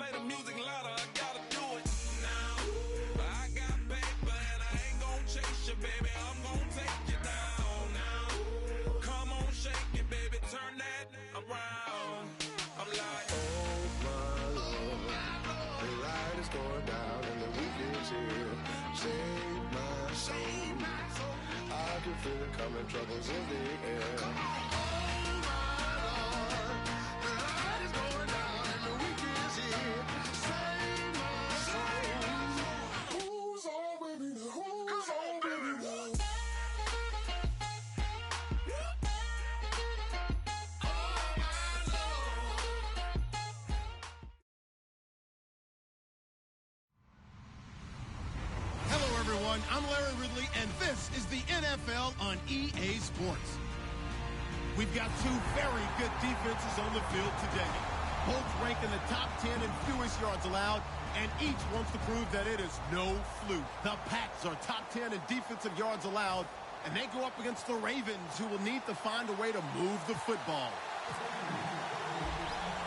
play the music louder, I gotta do it now. I got paper and I ain't gon' chase you, baby. I'm gon' take you down now. Come on, shake it, baby. Turn that around. I'm like, oh my Lord, the light is going down and the weekend's here. Save my soul. I can feel it coming, troubles in the air. Come on. I'm Larry Ridley, and this is the NFL on EA Sports. We've got two very good defenses on the field today. Both rank in the top 10 in fewest yards allowed, and each wants to prove that it is no fluke. The Pats are top 10 in defensive yards allowed, and they go up against the Ravens, who will need to find a way to move the football.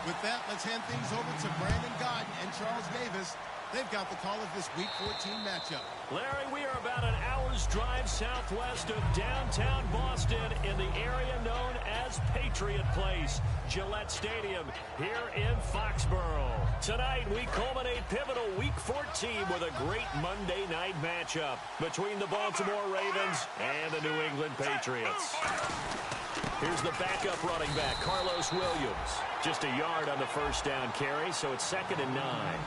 With that, let's hand things over to Brandon Godden and Charles Davis. They've got the call of this Week 14 matchup. Larry, we are about an hour's drive southwest of downtown Boston in the area known as Patriot Place, Gillette Stadium, here in Foxborough. Tonight, we culminate pivotal Week 14 with a great Monday night matchup between the Baltimore Ravens and the New England Patriots. Here's the backup running back, Carlos Williams. Just a yard on the first down carry, so it's 2nd and 9.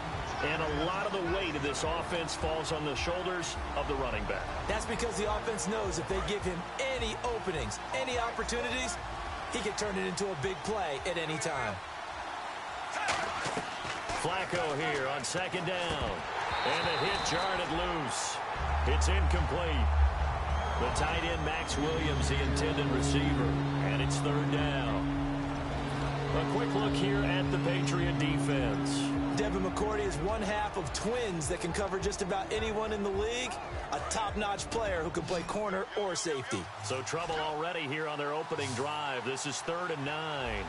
And a lot of the weight of this offense falls on the shoulders of the running back. That's because the offense knows if they give him any openings, any opportunities, he can turn it into a big play at any time. Flacco here on 2nd down. And the hit jarred it loose. It's incomplete. The tight end, Max Williams, the intended receiver. And it's 3rd down. A quick look here at the Patriot defense. Devin McCourty is one half of twins that can cover just about anyone in the league. A top-notch player who can play corner or safety. So trouble already here on their opening drive. This is 3rd and 9.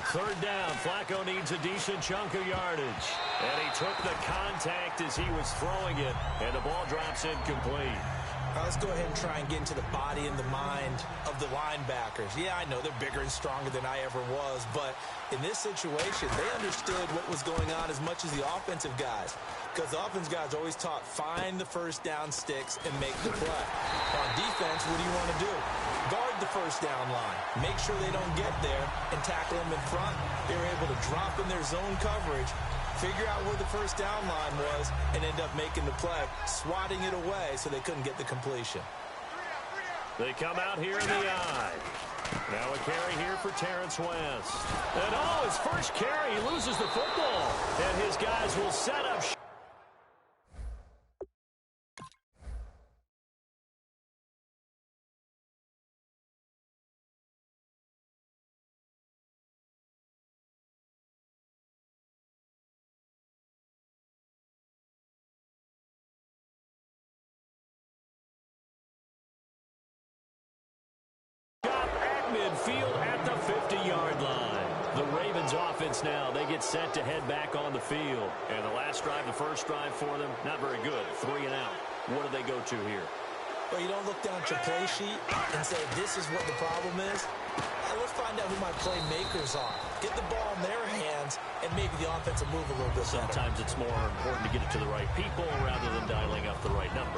3rd down. Flacco needs a decent chunk of yardage. And he took the contact as he was throwing it. And the ball drops incomplete. Let's go ahead and try and get into the body and the mind of the linebackers. Yeah, I know they're bigger and stronger than I ever was, but in this situation, they understood what was going on as much as the offensive guys. Because the offensive guys always taught, find the first down sticks and make the play. On defense, what do you want to do? Guard the first down line. Make sure they don't get there and tackle them in front. They were able to drop in their zone coverage, figure out where the first down line was, and end up making the play, swatting it away so they couldn't get the completion. They come out here in the eye. Now a carry here for Terrence West. And his first carry, he loses the football. And his guys will set up. Midfield at the 50-yard line. The Ravens offense now, they get set to head back on the field. And the last drive, the first drive for them, not very good. 3 and out. What do they go to here? Well, you don't look down at your play sheet and say, this is what the problem is. Let's find out who my playmakers are. Get the ball in their hands, and maybe the offense will move a little bit better. Sometimes it's more important to get it to the right people rather than dialing up the right number.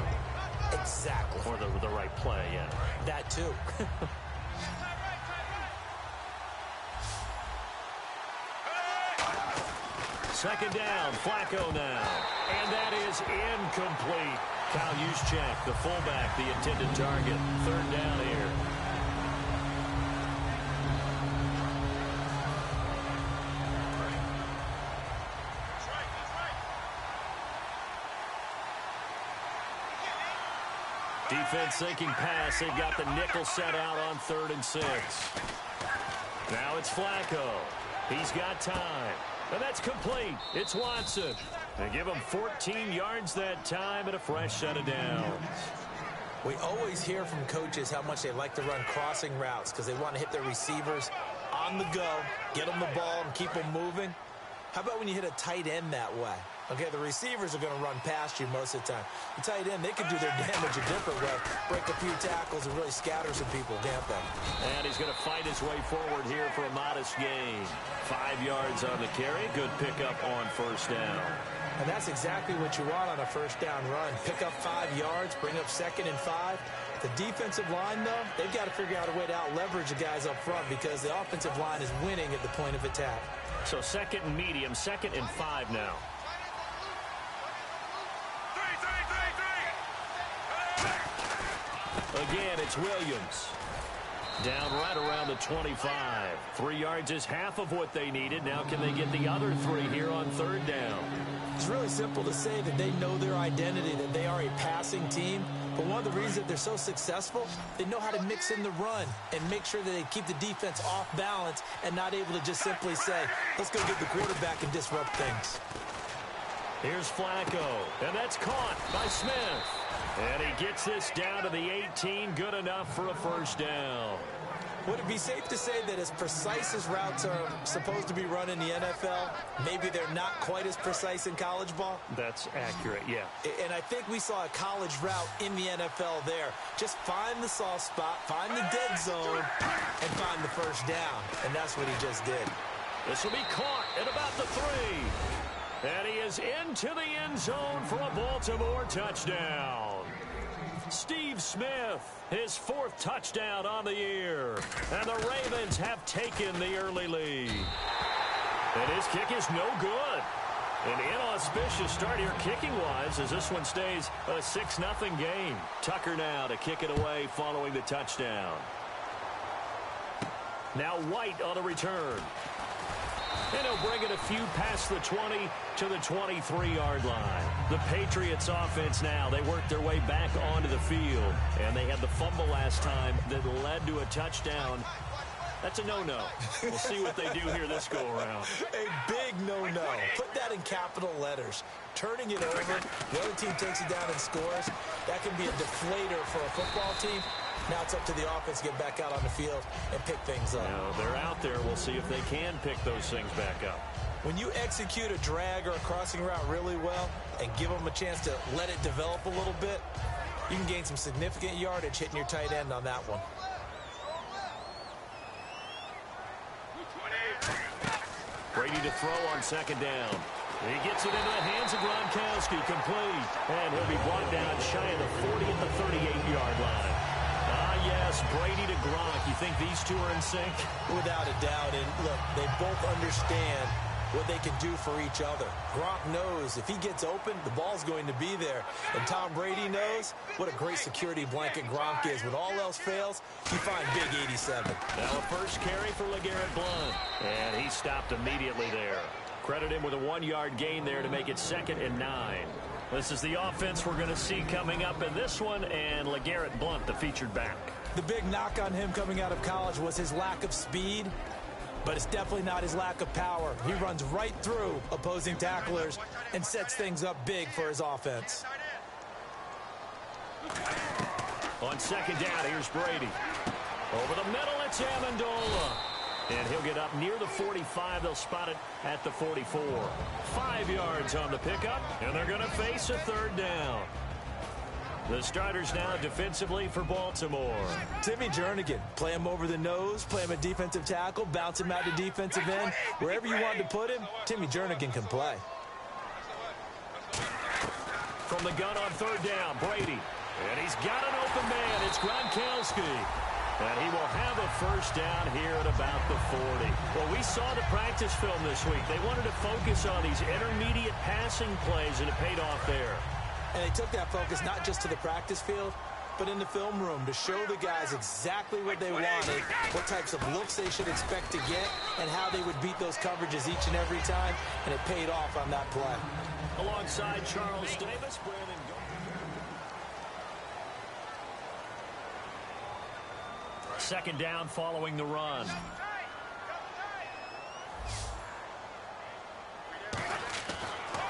Exactly. Or the right play, yeah. That too. Second down, Flacco now. And that is incomplete. Kyle Juszczyk, the fullback, the intended target. 3rd down here. Defense thinking pass. They've got the nickel set out on 3rd and 6. Now it's Flacco. He's got time. And that's complete. It's Watson. They give him 14 yards that time and a fresh set of downs. We always hear from coaches how much they like to run crossing routes because they want to hit their receivers on the go, get them the ball and keep them moving. How about when you hit a tight end that way? Okay, the receivers are going to run past you most of the time. The tight end, they could do their damage a different way, break a few tackles and really scatter some people, can't they? And he's going to fight his way forward here for a modest gain. 5 yards on the carry. Good pickup on first down. And that's exactly what you want on a first down run. Pick up 5 yards, bring up 2nd and 5. The defensive line, though, they've got to figure out a way to out-leverage the guys up front because the offensive line is winning at the point of attack. So 2nd and medium, 2nd and 5 now. Again, it's Williams. Down right around the 25. 3 yards is half of what they needed. Now can they get the other 3 here on 3rd down? It's really simple to say that they know their identity, that they are a passing team. But one of the reasons that they're so successful, they know how to mix in the run and make sure that they keep the defense off balance and not able to just simply say, let's go get the quarterback and disrupt things. Here's Flacco, and that's caught by Smith. And he gets this down to the 18, good enough for a first down. Would it be safe to say that as precise as routes are supposed to be run in the NFL, maybe they're not quite as precise in college ball? That's accurate, yeah. And I think we saw a college route in the NFL there. Just find the soft spot, find the dead zone, and find the first down. And that's what he just did. This will be caught at about the 3. And he is into the end zone for a Baltimore touchdown. Steve Smith, his 4th touchdown on the year. And the Ravens have taken the early lead. And his kick is no good. An inauspicious start here kicking-wise as this one stays a 6-0 game. Tucker now to kick it away following the touchdown. Now White on the return. And he'll bring it a few past the 20 to the 23-yard line. The Patriots offense now, they work their way back onto the field. And they had the fumble last time that led to a touchdown. That's a no-no. We'll see what they do here this go-around. A big no-no. Put that in capital letters. Turning it over, the other team takes it down and scores. That can be a deflator for a football team. Now it's up to the offense to get back out on the field and pick things up. Now, they're out there. We'll see if they can pick those things back up. When you execute a drag or a crossing route really well and give them a chance to let it develop a little bit, you can gain some significant yardage hitting your tight end on that one. Brady to throw on 2nd down. He gets it into the hands of Gronkowski, complete. And he'll be brought down shy of the 40 at the 38-yard line. Yes, Brady to Gronk. You think these two are in sync? Without a doubt. And look, they both understand what they can do for each other. Gronk knows if he gets open, the ball's going to be there. And Tom Brady knows what a great security blanket Gronk is. When all else fails, you find big 87. Now a first carry for LeGarrette Blount. And he stopped immediately there. Credit him with a 1-yard gain there to make it 2nd and 9. This is the offense we're going to see coming up in this one, and LeGarrette Blount, the featured back. The big knock on him coming out of college was his lack of speed, but it's definitely not his lack of power. He runs right through opposing tacklers and sets things up big for his offense. On 2nd down, here's Brady. Over the middle, it's Amendola. And he'll get up near the 45. They'll spot it at the 44. 5 yards on the pickup, and they're going to face a 3rd down. The starters now defensively for Baltimore. Timmy Jernigan, play him over the nose, play him a defensive tackle, bounce him out to defensive end. Wherever you want to put him, Timmy Jernigan can play. From the gun on 3rd down, Brady. And he's got an open man. It's Gronkowski. And he will have a first down here at about the 40. Well, we saw the practice film this week. They wanted to focus on these intermediate passing plays, and it paid off there. And they took that focus not just to the practice field, but in the film room to show the guys exactly what they wanted, what types of looks they should expect to get, and how they would beat those coverages each and every time, and it paid off on that play. Alongside Charles Davis, Brandon. Second down following the run.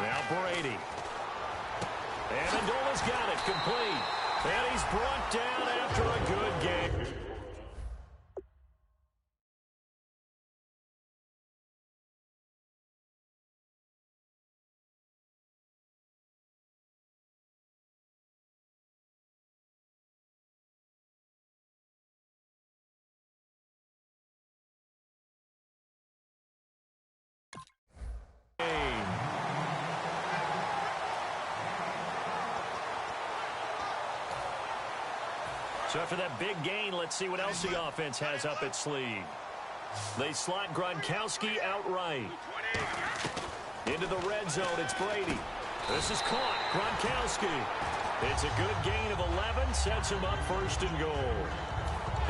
Now Brady. And Amendola's got it, complete. And he's brought down after a good game. So after that big gain, let's see what else the offense has up its sleeve. They slot Gronkowski outright. Into the red zone, it's Brady. This is caught. Gronkowski. It's a good gain of 11, sets him up first and goal.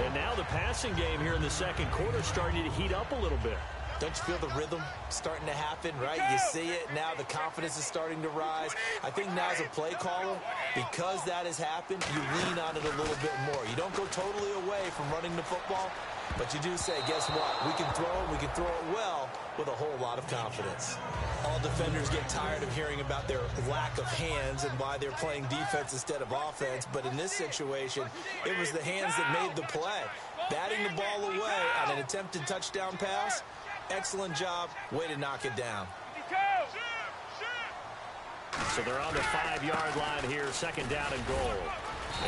And now the passing game here in the second quarter starting to heat up a little bit. Don't you feel the rhythm starting to happen, right? You see it. Now the confidence is starting to rise. I think now as a play caller, because that has happened, you lean on it a little bit more. You don't go totally away from running the football, but you do say, guess what? We can throw it. We can throw it well with a whole lot of confidence. All defenders get tired of hearing about their lack of hands and why they're playing defense instead of offense. But in this situation, it was the hands that made the play. Batting the ball away on an attempted touchdown pass, excellent job. Way to knock it down. So they're on the 5-yard line here, second down and goal.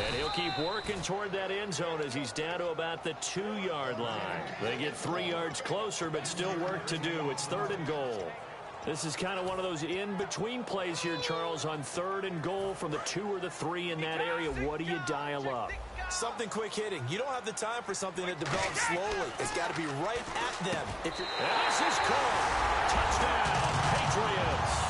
And he'll keep working toward that end zone as he's down to about the 2-yard line. They get 3 yards closer, but still work to do. It's third and goal. This is kind of one of those in-between plays here, Charles, on third and goal from the 2 or the 3 in that area. What do you dial up? Something quick hitting. You don't have the time for something that develops slowly. It's got to be right at them. If you're... And this is caught. Touchdown, Patriots.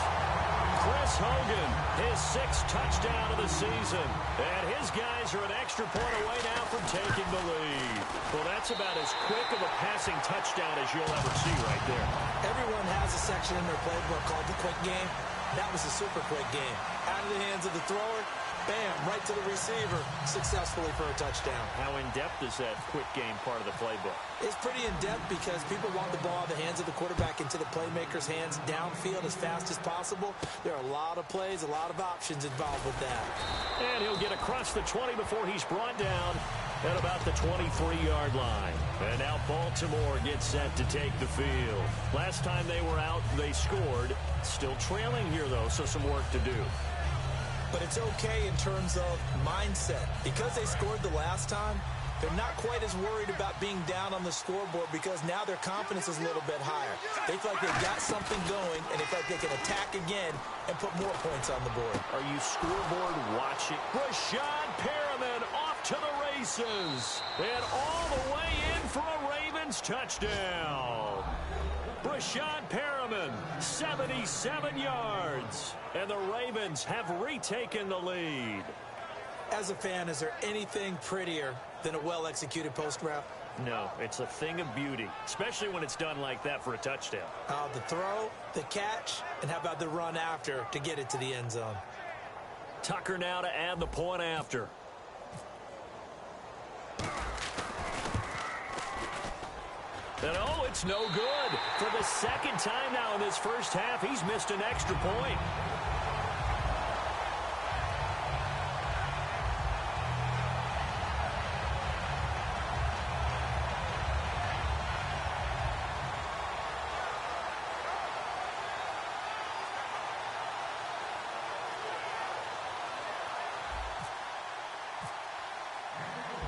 Chris Hogan, his 6th touchdown of the season. And his guys are an extra point away now from taking the lead. Well, that's about as quick of a passing touchdown as you'll ever see right there. Everyone has a section in their playbook called the quick game. That was a super quick game. Out of the hands of the thrower, bam, right to the receiver, successfully for a touchdown. How in-depth is that quick game part of the playbook? It's pretty in-depth because people want the ball out of the hands of the quarterback into the playmaker's hands downfield as fast as possible. There are a lot of plays, a lot of options involved with that. And he'll get across the 20 before he's brought down at about the 23-yard line. And now Baltimore gets set to take the field. Last time they were out, they scored. Still trailing here, though, so some work to do. But it's okay in terms of mindset. Because they scored the last time, they're not quite as worried about being down on the scoreboard because now their confidence is a little bit higher. They feel like they've got something going, and they feel like they can attack again and put more points on the board. Are you scoreboard watching? Rashad Perriman off to the races. And all the way in for a Ravens touchdown. Rashad Perriman, 77 yards. And the Ravens have retaken the lead. As a fan, is there anything prettier than a well-executed post route? No, it's a thing of beauty, especially when it's done like that for a touchdown. The throw, the catch, and how about the run after to get it to the end zone? Tucker now to add the point after. And oh, it's no good. For the second time now in this first half, he's missed an extra point.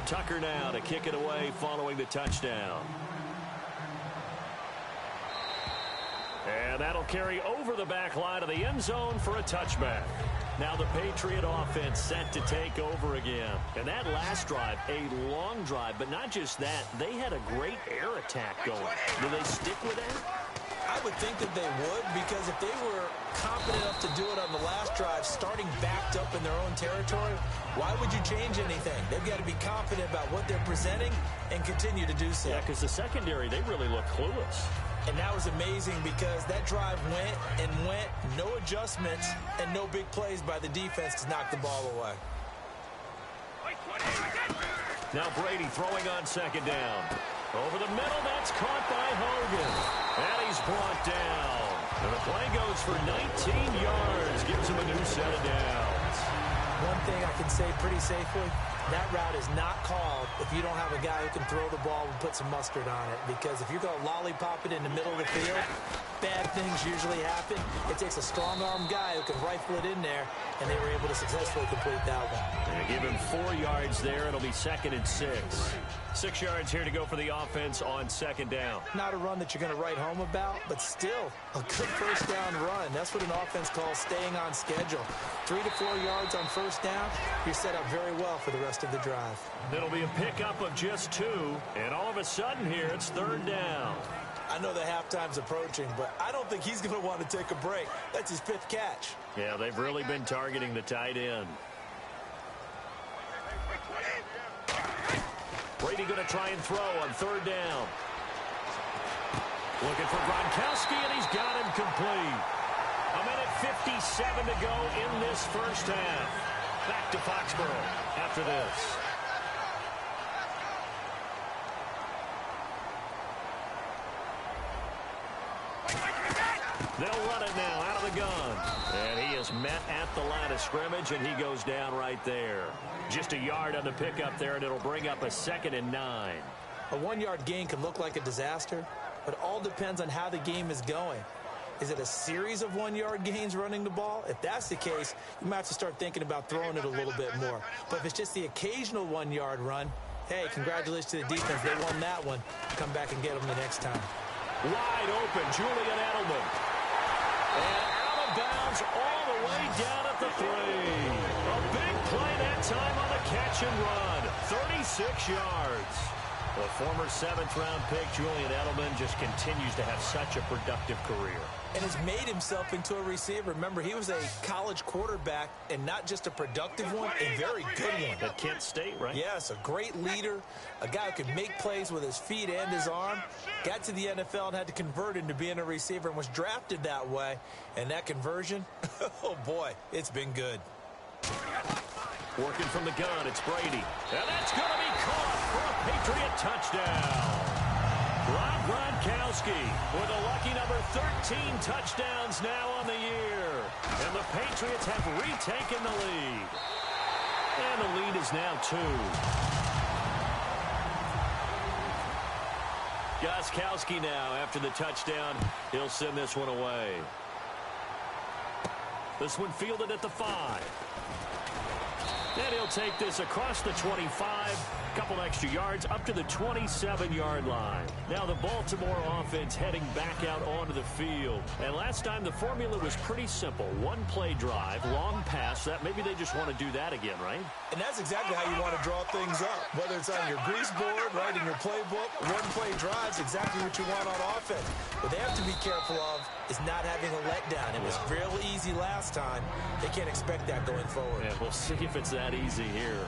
Tucker now to kick it away following the touchdown. And that'll carry over the back line of the end zone for a touchback. Now the Patriot offense set to take over again. And that last drive, a long drive, but not just that, they had a great air attack going. Do they stick with that? I would think that they would, because if they were confident enough to do it on the last drive, starting backed up in their own territory, why would you change anything? They've got to be confident about what they're presenting and continue to do so. Yeah, because the secondary, they really look clueless. And that was amazing because that drive went and went, no adjustments, and no big plays by the defense to knock the ball away. Now Brady throwing on second down. Over the middle, that's caught by Hogan. And he's brought down. And the play goes for 19 yards. Gives him a new set of downs. One thing I can say pretty safely, that route is not called if you don't have a guy who can throw the ball and put some mustard on it. Because if you're going to lollipop it in the middle of the field, bad things usually happen. It takes a strong-arm guy who can rifle it in there, and they were able to successfully complete that one. They give him 4 yards there. It'll be 2nd and 6. 6 yards here to go for the offense on 2nd down. Not a run that you're going to write home about, but still a good first down run. That's what an offense calls staying on schedule. 3 to 4 yards on first down, you're set up very well for the rest of the drive. It'll be a pickup of just 2, and all of a sudden here it's 3rd down. I know the halftime's approaching, but I don't think he's going to want to take a break. That's his 5th catch. Yeah, they've really been targeting the tight end. Brady going to try and throw on 3rd down. Looking for Gronkowski, and he's got him complete. 1:57 to go in this first half. Back to Foxborough after this. They'll run it now out of the gun. And he is met at the line of scrimmage, and he goes down right there. Just a yard on the pickup there, and it'll bring up a 2nd and 9. A 1-yard gain can look like a disaster, but it all depends on how the game is going. Is it a series of 1-yard gains running the ball? If that's the case, you might have to start thinking about throwing it a little bit more. But if it's just the occasional 1-yard run, hey, congratulations to the defense. They won that one. Come back and get them the next time. Wide open, Julian Edelman. And out of bounds all the way down at the 3. A big play that time on the catch and run. 36 yards. The former 7th-round pick, Julian Edelman, just continues to have such a productive career. And has made himself into a receiver. Remember, he was a college quarterback, and not just a productive one, a very good one. At Kent State, right? Yes, a great leader, a guy who could make plays with his feet and his arm. Got to the NFL and had to convert into being a receiver and was drafted that way. And that conversion, oh boy, it's been good. Working from the gun, it's Brady. And that's going to be caught for a Patriot touchdown. Rob Gronkowski with a lucky number 13 touchdowns now on the year. And the Patriots have retaken the lead. And the lead is now 2. Gronkowski now after the touchdown. He'll send this one away. This one fielded at the 5. And he'll take this across the 25, couple extra yards, up to the 27-yard line. Now the Baltimore offense heading back out onto the field. And last time the formula was pretty simple. 1-play drive, long pass. That maybe they just want to do that again, right? And that's exactly how you want to draw things up. Whether it's on your grease board, right, in your playbook, 1-play drive's exactly what you want on offense. What they have to be careful of is not having a letdown. It was real easy last time. They can't expect that going forward. Yeah, we'll see if it's that easy here.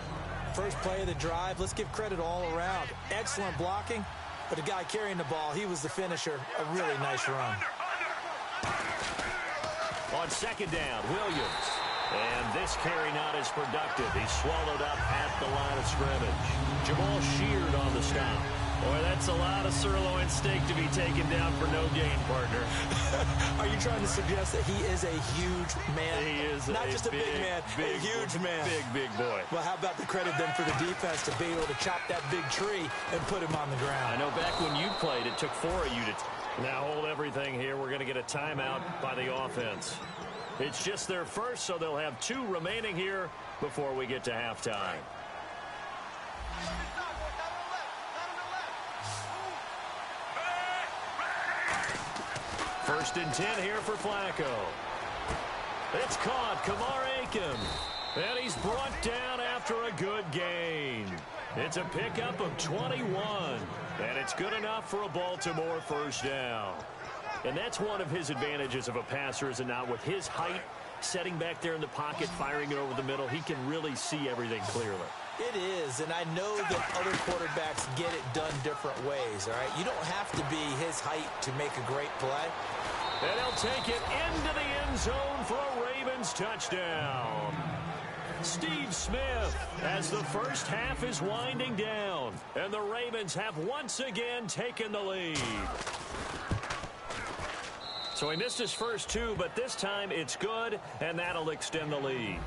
First play of the drive, let's give credit all around. Excellent blocking, but the guy carrying the ball, he was the finisher. A really nice run. On 2nd down, Williams. And this carry not as productive. He's swallowed up at the line of scrimmage. Jamal Sheard on the stop. Boy, that's a lot of sirloin steak to be taken down for no gain, partner. Are you trying to suggest that he is a huge man? He is not just a big man, a huge man. Big boy. Well, how about the credit then for the defense to be able to chop that big tree and put him on the ground? I know back when you played, it took 4 of you to... Now hold everything here. We're going to get a timeout by the offense. It's just their first, so they'll have 2 remaining here before we get to halftime. First and 10 here for Flacco. It's caught. Kamar Aiken. And he's brought down after a good gain. It's a pickup of 21. And it's good enough for a Baltimore first down. And that's one of his advantages of a passer, is it not? With his height, setting back there in the pocket, firing it over the middle, he can really see everything clearly. It is, and I know that other quarterbacks get it done different ways, all right? You don't have to be his height to make a great play. And he'll take it into the end zone for a Ravens touchdown. Steve Smith, as the first half is winding down, and the Ravens have once again taken the lead. So he missed his first 2, but this time it's good, and that'll extend the lead.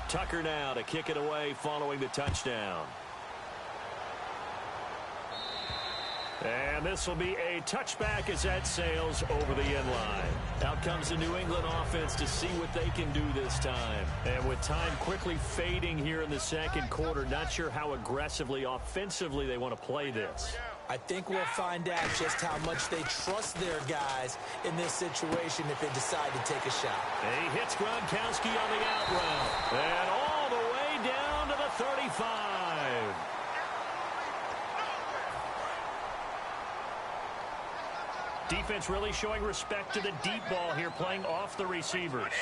Tucker now to kick it away following the touchdown. And this will be a touchback as that sails over the end line. Out comes the New England offense to see what they can do this time. And with time quickly fading here in the second quarter, not sure how aggressively, offensively they want to play this. I think we'll find out just how much they trust their guys in this situation if they decide to take a shot. He hits Gronkowski on the out route. And all the way down to the 35. Defense really showing respect to the deep ball here, playing off the receivers.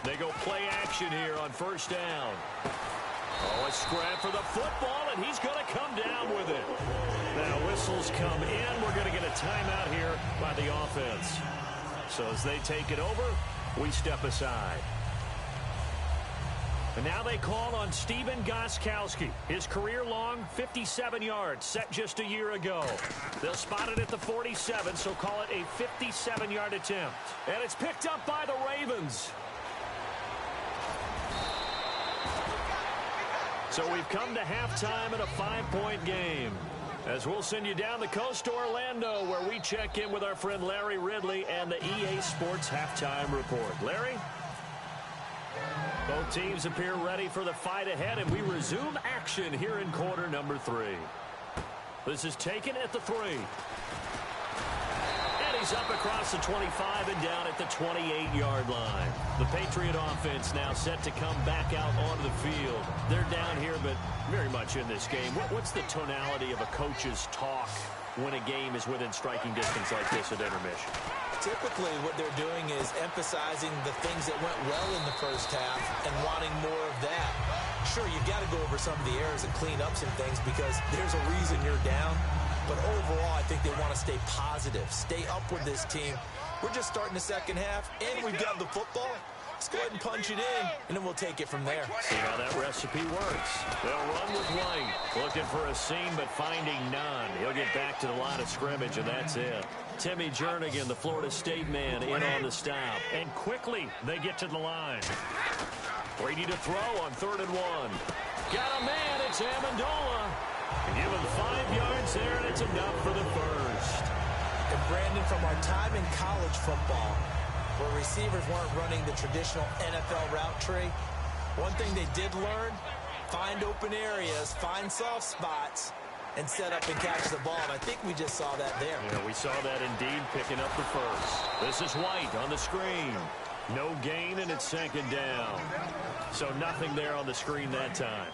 They go play action here on first down. Oh, a scrap for the football, and he's going to come down with it. Now, whistles come in. We're going to get a timeout here by the offense. So as they take it over, we step aside. And now they call on Stephen Gostkowski. His career-long 57 yards set just a year ago. They'll spot it at the 47, so call it a 57-yard attempt. And it's picked up by the Ravens. So we've come to halftime in a 5-point game. As we'll send you down the coast to Orlando, where we check in with our friend Larry Ridley and the EA Sports Halftime Report. Larry? Both teams appear ready for the fight ahead, and we resume action here in quarter number 3. This is taken at the 3. And he's up across the 25 and down at the 28-yard line. The Patriot offense now set to come back out onto the field. They're down here, but very much in this game. What's the tonality of a coach's talk when a game is within striking distance like this at intermission? Typically, what they're doing is emphasizing the things that went well in the first half and wanting more of that. Sure, you've got to go over some of the errors and clean up some things because there's a reason you're down. But overall, I think they want to stay positive, stay up with this team. We're just starting the second half, and we've got the football. Let's go ahead and punch it in, and then we'll take it from there. See how that recipe works. They'll run with White, looking for a seam, but finding none. He'll get back to the line of scrimmage, and that's it. Timmy Jernigan, the Florida State man, in on the stop. And quickly, they get to the line. Brady to throw on 3rd and 1. Got a man, it's Amendola. Give him 5 yards there, and it's enough for the first. And Brandon, from our time in college football, where receivers weren't running the traditional NFL route tree, one thing they did learn, find open areas, find soft spots, and set up and catch the ball. And I think we just saw that there. Yeah, we saw that indeed, picking up the first. This is White on the screen. No gain, and it's 2nd down. So nothing there on the screen that time.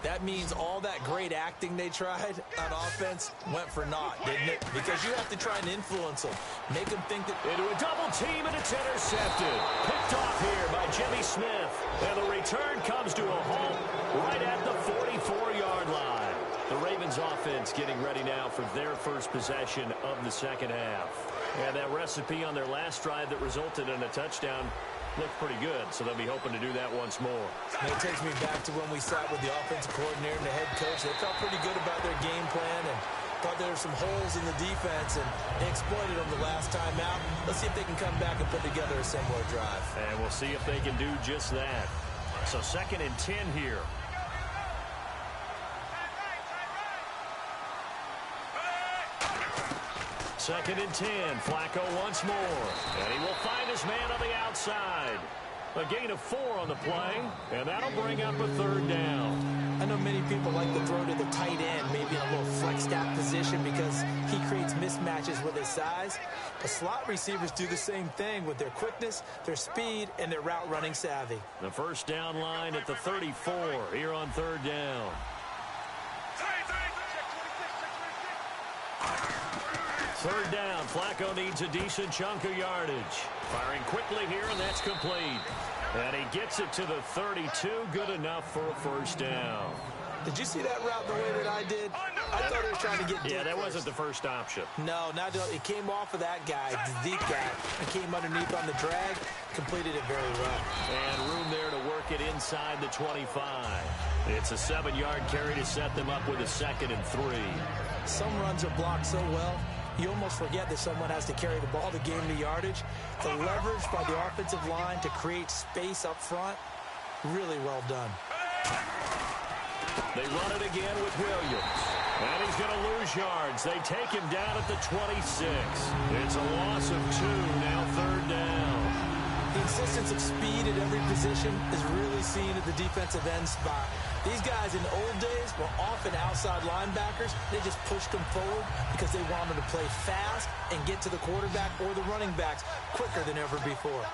That means all that great acting they tried on offense went for naught, didn't it? Because you have to try and influence them. Make them think that... Into a double team, and it's intercepted. Picked off here by Jimmy Smith. And the return comes to a halt right at the 44-yard line. The Ravens offense getting ready now for their first possession of the second half. And that recipe on their last drive that resulted in a touchdown looked pretty good, so they'll be hoping to do that once more. And it takes me back to when we sat with the offensive coordinator and the head coach. They felt pretty good about their game plan and thought there were some holes in the defense, and they exploited them the last time out. Let's see if they can come back and put together a similar drive. And we'll see if they can do just that. So 2nd and 10 here. Second and 10. Flacco once more. And he will find his man on the outside. A gain of 4 on the play, and that'll bring up a 3rd down. I know many people like to throw to the tight end, maybe in a little flexed out position because he creates mismatches with his size. But slot receivers do the same thing with their quickness, their speed, and their route running savvy. The first down line at the 34 here on 3rd down. Third down, Flacco needs a decent chunk of yardage. Firing quickly here, and that's complete. And he gets it to the 32, good enough for a first down. Did you see that route the way that I did? I thought he was trying to get deep. Yeah, that first. Wasn't the first option. No, it came off of that guy, the deep guy, and came underneath on the drag, completed it very well. And room there to work it inside the 25. It's a 7-yard carry to set them up with a 2nd and 3. Some runs are blocked so well, you almost forget that someone has to carry the ball to gain the yardage. The leverage by the offensive line to create space up front, really well done. They run it again with Williams. And he's going to lose yards. They take him down at the 26. It's a loss of 2, now third down. The insistence of speed at every position is really seen at the defensive end spot. These guys in the old days were often outside linebackers. They just pushed them forward because they wanted to play fast and get to the quarterback or the running backs quicker than ever before.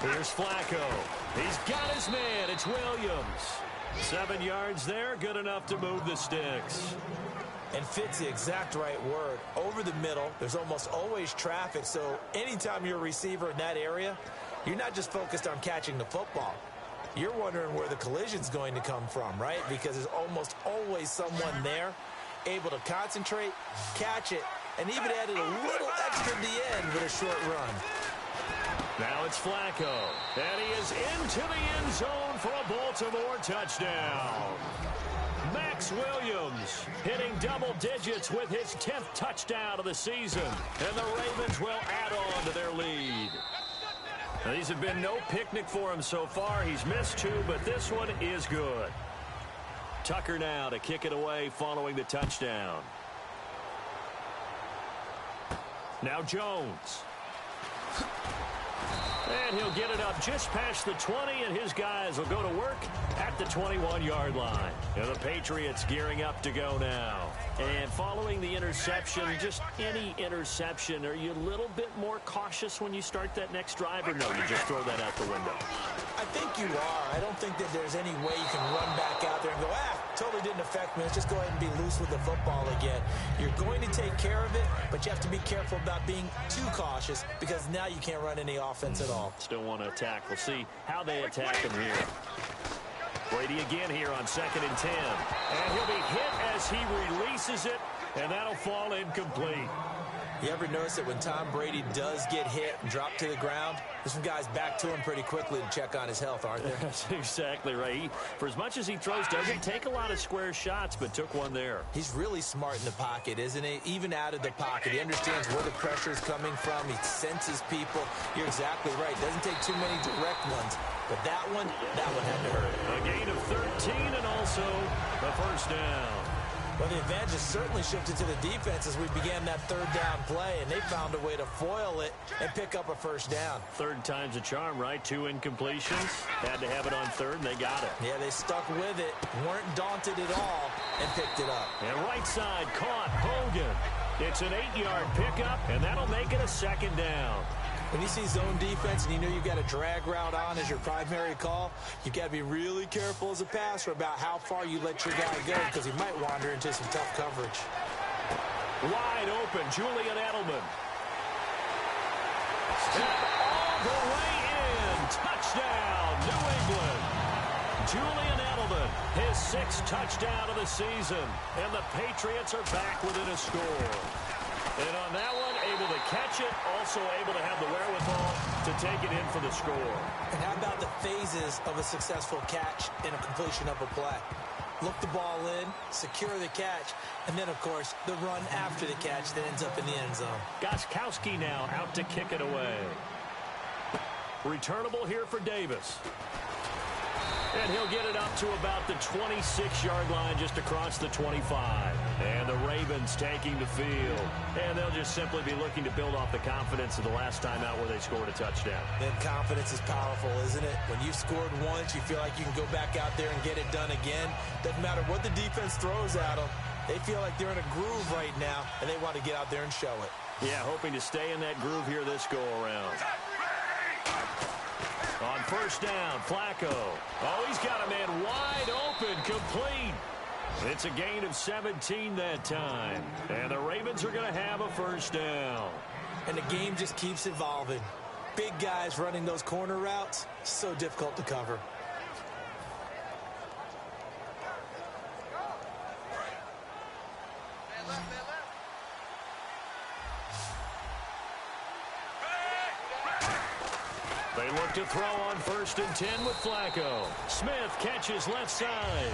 Here's Flacco. He's got his man. It's Williams. 7 yards there, good enough to move the sticks. And fit's the exact right word. Over the middle, there's almost always traffic, so anytime you're a receiver in that area, you're not just focused on catching the football. You're wondering where the collision's going to come from, right? Because there's almost always someone there able to concentrate, catch it, and even added a little extra at the end with a short run. Now it's Flacco, and he is into the end zone for a Baltimore touchdown. Max Williams hitting double digits with his 10th touchdown of the season, and the Ravens will add on to their lead. Now, these have been no picnic for him so far. He's missed 2, but this one is good. Tucker now to kick it away following the touchdown. Now Jones. And he'll get it up just past the 20, and his guys will go to work at the 21-yard line. And the Patriots gearing up to go now. And following the interception, just any interception, are you a little bit more cautious when you start that next drive, or no, you just throw that out the window? I think you are. I don't think that there's any way you can run back out there and go, totally didn't affect me. Let's just go ahead and be loose with the football again. You're going to take care of it, but you have to be careful about being too cautious because now you can't run any offense at all. Still want to attack. We'll see how they attack him here. Brady again here on 2nd and 10. And he'll be hit as he releases it, and that'll fall incomplete. You ever notice that when Tom Brady does get hit and drop to the ground, there's some guys back to him pretty quickly to check on his health, aren't there? That's exactly right. For as much as he throws, doesn't take a lot of square shots, but took one there. He's really smart in the pocket, isn't he? Even out of the pocket. He understands where the pressure is coming from. He senses people. You're exactly right. Doesn't take too many direct ones. But that one had to hurt. A gain of 13 and also the first down. Well, the advantage has certainly shifted to the defense as we began that third down play, and they found a way to foil it and pick up a first down. Third time's a charm, right? 2 incompletions. Had to have it on third, and they got it. Yeah, they stuck with it, weren't daunted at all, and picked it up. And right side caught Hogan. It's an 8-yard pickup, and that'll make it a second down. When you see zone defense and you know you've got a drag route on as your primary call, you've got to be really careful as a passer about how far you let your guy go because he might wander into some tough coverage. Wide open, Julian Edelman. Step all the way in. Touchdown, New England. Julian Edelman, his 6th touchdown of the season. And the Patriots are back within a score. And on that one, able to catch it, also able to have the wherewithal to take it in for the score. And how about the phases of a successful catch and a completion of a play? Look the ball in, secure the catch, and then, of course, the run after the catch that ends up in the end zone. Gostkowski now out to kick it away. Returnable here for Davis. And he'll get it up to about the 26-yard line just across the 25. And the Ravens taking the field. And they'll just simply be looking to build off the confidence of the last time out where they scored a touchdown. Then confidence is powerful, isn't it? When you've scored once, you feel like you can go back out there and get it done again. Doesn't matter what the defense throws at them. They feel like they're in a groove right now, and they want to get out there and show it. Yeah, hoping to stay in that groove here this go-around. On first down, Flacco. Oh, he's got a man wide open, complete. It's a gain of 17 that time. And the Ravens are going to have a first down. And the game just keeps evolving. Big guys running those corner routes, so difficult to cover. They look to throw on first and 10 with Flacco. Smith catches left side.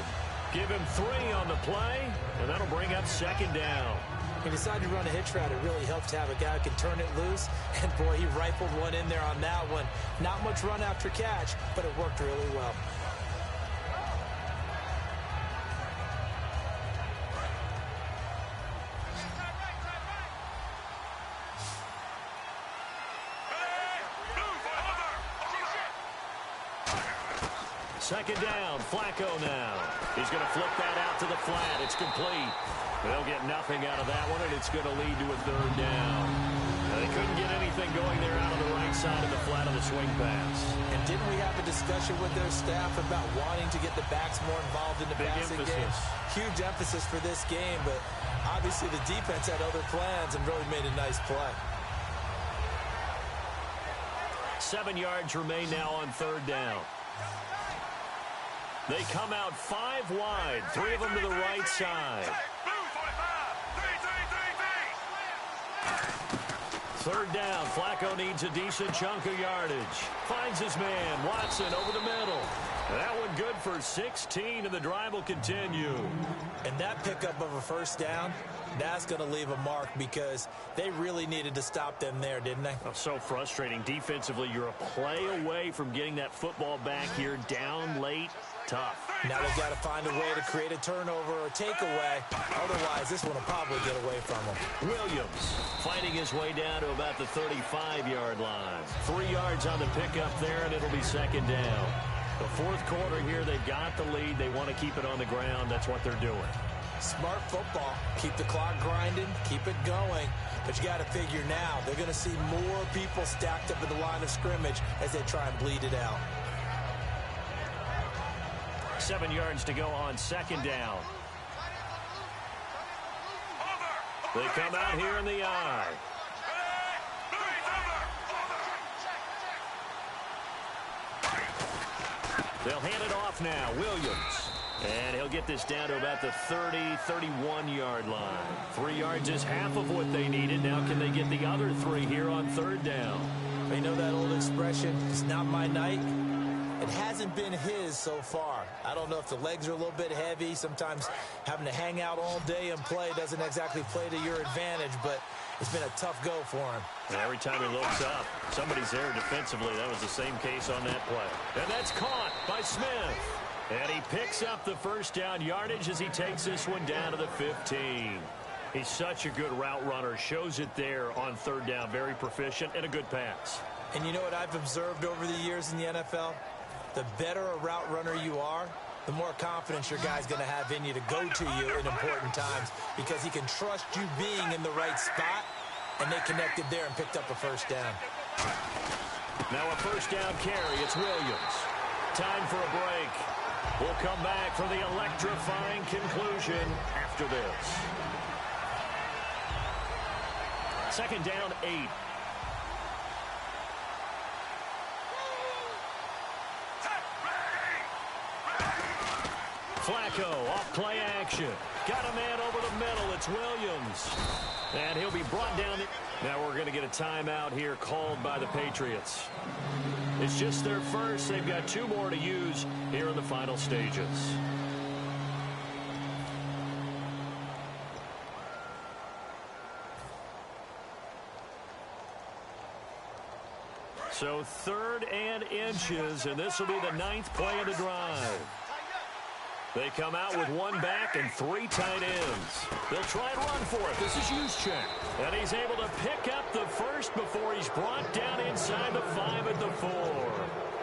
Give him 3 on the play, and that'll bring up second down. He decided to run a hitch route. It really helped to have a guy who can turn it loose. And, boy, he rifled one in there on that one. Not much run after catch, but it worked really well. Second down, Flacco now. He's going to flip that out to the flat. It's complete. They'll get nothing out of that one, and it's going to lead to a third down. They couldn't get anything going there out of the right side of the flat of the swing pass. And didn't we have a discussion with their staff about wanting to get the backs more involved in the passing game? Huge emphasis for this game, but obviously the defense had other plans and really made a nice play. 7 yards remain now on third down. They come out 5 wide, 3 of them to the right side. Third down, Flacco needs a decent chunk of yardage. Finds his man, Watson over the middle. That one good for 16, and the drive will continue. And that pickup of a first down, that's going to leave a mark because they really needed to stop them there, didn't they? Oh, so frustrating. Defensively, you're a play away from getting that football back here down late. Tough. Now they've got to find a way to create a turnover or takeaway. Otherwise, this one will probably get away from them. Williams fighting his way down to about the 35-yard line. 3 yards on the pickup there, and it'll be second down. The fourth quarter here, they've got the lead. They want to keep it on the ground. That's what they're doing. Smart football. Keep the clock grinding. Keep it going. But you got to figure now, they're going to see more people stacked up in the line of scrimmage as they try and bleed it out. 7 yards to go on second down. They come out here in the eye. They'll hand it off now. Williams. And he'll get this down to about the 30, 31-yard line. 3 yards is half of what they needed. Now can they get the other 3 here on third down? They know that old expression, it's not my night. It hasn't been his so far. I don't know if the legs are a little bit heavy. Sometimes having to hang out all day and play doesn't exactly play to your advantage, but it's been a tough go for him. And every time he looks up, somebody's there defensively. That was the same case on that play. And that's caught by Smith. And he picks up the first down yardage as he takes this one down to the 15. He's such a good route runner. Shows it there on third down. Very proficient and a good pass. And you know what I've observed over the years in the NFL? The better a route runner you are, the more confidence your guy's going to have in you to go to you in important times because he can trust you being in the right spot, and they connected there and picked up a first down. Now a first down carry. It's Williams. Time for a break. We'll come back for the electrifying conclusion after this. Second down, 8. Flacco off play action. Got a man over the middle. It's Williams. And he'll be brought down. Now we're going to get a timeout here called by the Patriots. It's just their first. They've got 2 more to use here in the final stages. So 3rd and inches, and this will be the 9th play of the drive. They come out with 1 back and 3 tight ends. They'll try and run for it. This is Juszczyk. And he's able to pick up the first before he's brought down inside the 5 at the 4.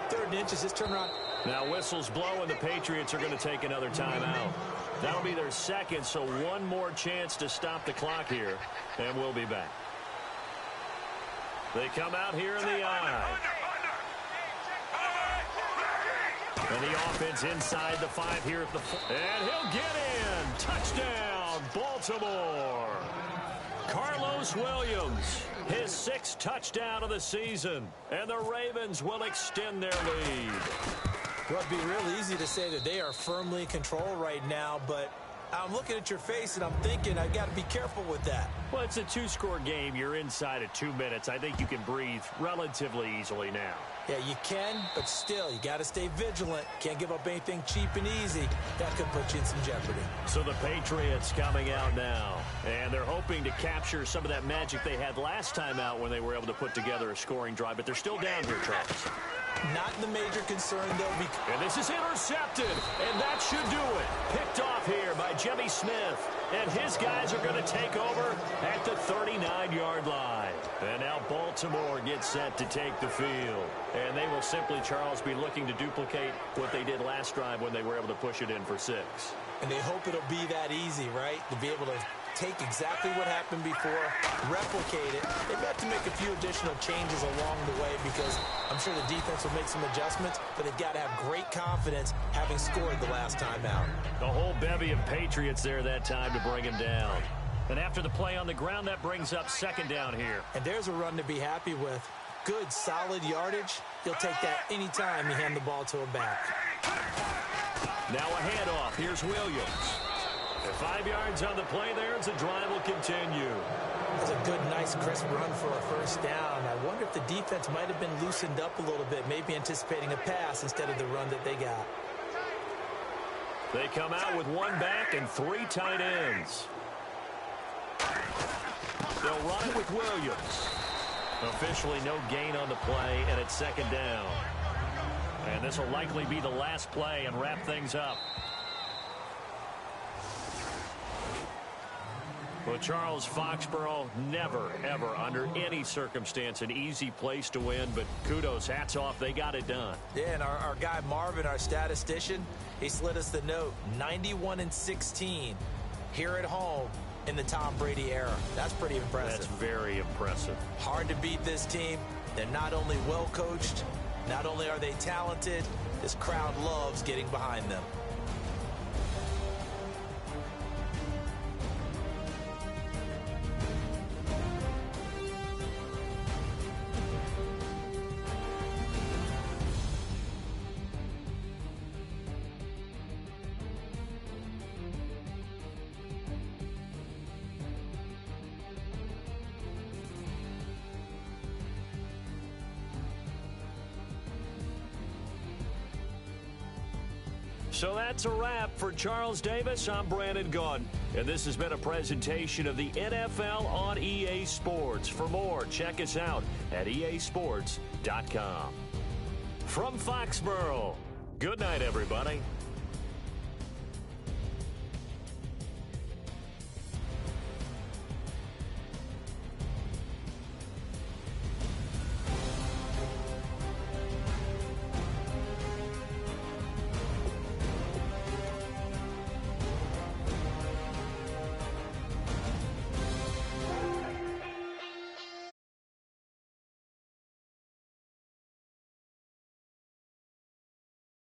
3rd and inches, this turnaround. Now whistles blow, and the Patriots are going to take another timeout. That'll be their second, so 1 more chance to stop the clock here, and we'll be back. They come out here in the eye. And the offense inside the 5 here at the 4. And he'll get in. Touchdown, Baltimore. Carlos Williams, his 6th touchdown of the season. And the Ravens will extend their lead. Well, it'd be real easy to say that they are firmly in control right now, but I'm looking at your face, and I'm thinking I got to be careful with that. Well, it's a two-score game. You're inside of 2 minutes. I think you can breathe relatively easily now. Yeah, you can, but still, you got to stay vigilant. Can't give up anything cheap and easy. That could put you in some jeopardy. So the Patriots coming out now, and they're hoping to capture some of that magic they had last time out when they were able to put together a scoring drive, but they're still down here, Charles. Not the major concern, though. And this is intercepted, and that should do it. Picked off here by Jimmy Smith, and his guys are going to take over at the 39-yard line. And now Baltimore gets set to take the field. And they will simply, Charles, be looking to duplicate what they did last drive when they were able to push it in for 6. And they hope it'll be that easy, right? To be able to take exactly what happened before, replicate it. They've got to make a few additional changes along the way because I'm sure the defense will make some adjustments, but they've got to have great confidence having scored the last time out. The whole bevy of Patriots there that time to bring him down. And after the play on the ground, that brings up 2nd down here. And there's a run to be happy with. Good, solid yardage. He'll take that anytime you hand the ball to a back. Now a handoff. Here's Williams. 5 yards on the play there as the drive will continue. That's a good, nice, crisp run for a first down. I wonder if the defense might have been loosened up a little bit, maybe anticipating a pass instead of the run that they got. They come out with 1 back and 3 tight ends. They'll run it with Williams. Officially no gain on the play, and it's 2nd down. And this will likely be the last play and wrap things up. Well, Charles, Foxborough, never, ever, under any circumstance, an easy place to win, but kudos, hats off, they got it done. Yeah, and our guy Marvin, our statistician, he slid us the note, 91-16 here at home in the Tom Brady era. That's pretty impressive. That's very impressive. Hard to beat this team. They're not only well coached, not only are they talented, this crowd loves getting behind them. So that's a wrap for Charles Davis. I'm Brandon Gaudin, and this has been a presentation of the NFL on EA Sports. For more, check us out at easports.com. From Foxborough, good night, everybody.